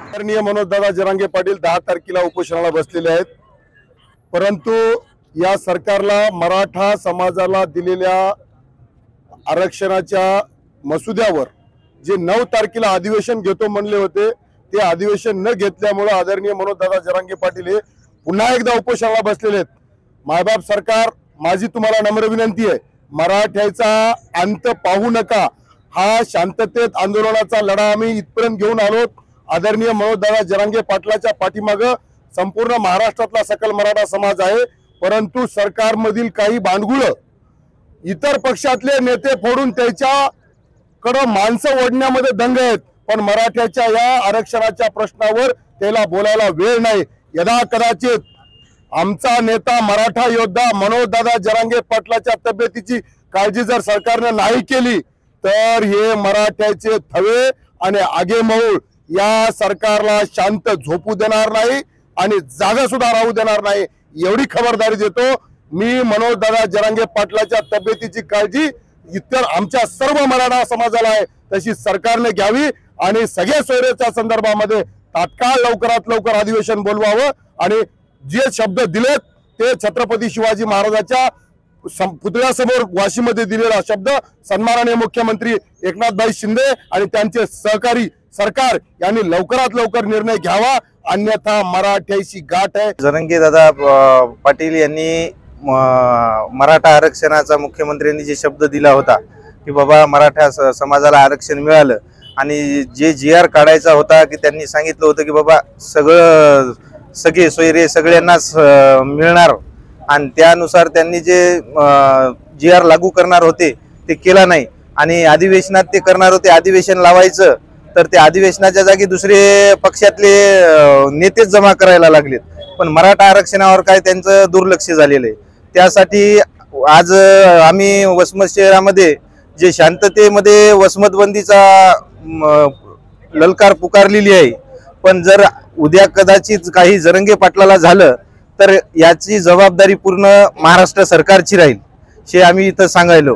आदरणीय मनोजदादा जरांगे पाटील 10 तारखेला उपोषणाला बसलेले आहेत। परंतु या सरकारला मराठा समाजाला दिलेल्या आरक्षणाच्या मसुद्यावर जे 9 तारखेला अधिवेशन घेतो म्हणले होते ते अधिवेशन न घेतल्यामुळे आदरणीय मनोजदादा जरांगे पाटील हे पुन्हा एकदा उपोषणाला बसलेले आहेत। मायबाप सरकार, माझी तुम्हाला नम्र विनंती आहे, मराठ्याचा अंत पाहू नका। हा शांततेत आंदोलनाचा लढा आम्ही इथपर्यंत घेऊन आलो। आदरणीय मनोजदादा जरांगे पाटलाच्या पाठीमागे संपूर्ण महाराष्ट्रातला सकल मराठा समाज आहे। परंतु सरकारमधील काही भांडगुळ इतर पक्षातले नेते फोडून त्याच्याकडे माणसं ओढण्यामध्ये दंग आहेत, पण मराठ्याच्या या आरक्षणाच्या प्रश्नावर त्याला बोलायला वेळ नाही। यदा कदाचित आमचा नेता मराठा योद्धा मनोजदादा जरांगे पाटलाच्या तब्येतीची काळजी जर सरकारने नाही केली तर हे मराठ्याचे थवे आणि आगेमऊळ या सरकारला शांत झोपू देणार नाही आणि जागा सुद्धा राहू देणार नाही, एवढी खबरदारी देतो मी। मनोजदादा जरांगे पाटलाच्या तब्येतीची काळजी इतर आमच्या सर्व मराठा समाजाला आहे, तशी सरकारने घ्यावी आणि सगळ्या सोयऱ्याच्या संदर्भामध्ये तात्काळ लवकरात लवकर अधिवेशन बोलवावं आणि जे शब्द दिलेत ते छत्रपती शिवाजी महाराजांच्या पुतळ्यासमोर वाशीमध्ये दिलेला शब्द सन्माननीय मुख्यमंत्री एकनाथभाई शिंदे आणि त्यांचे सहकारी सरकार यांनी लवकरात लवकर निर्णय घ्यावा, अन्यथा मराठ्याची गाठ आहे। जरांगे दादा पाटील यांनी मराठा आरक्षणाचा मुख्यमंत्र्यांनी जे शब्द दिला होता की बाबा मराठा समाजाला आरक्षण मिळालं आणि जे GR काढायचा होता की त्यांनी सांगितलं होतं की बाबा सगळे सोयरे सगळ्यांनाच मिळणार आणि त्यानुसार त्यांनी जे GR लागू करणार होते ते केला नाही आणि अधिवेशनात ते करणार होते अधिवेशन लावायचं तर ते अधिवेशनाच्या जागी दुसरे पक्षातले नेतेच जमा करायला लागलेत, पण मराठा आरक्षणावर काय त्यांचं दुर्लक्ष झालेलं आहे। त्यासाठी आज आम्ही वसमत शहरामध्ये जे शांततेमध्ये वसमत बंदीचा ललकार पुकारलेली आहे, पण जर उद्या कदाचित काही जरांगे पाटलाला झालं तर याची जबाबदारी पूर्ण महाराष्ट्र सरकारची राहील हे आम्ही इथं सांगायलो।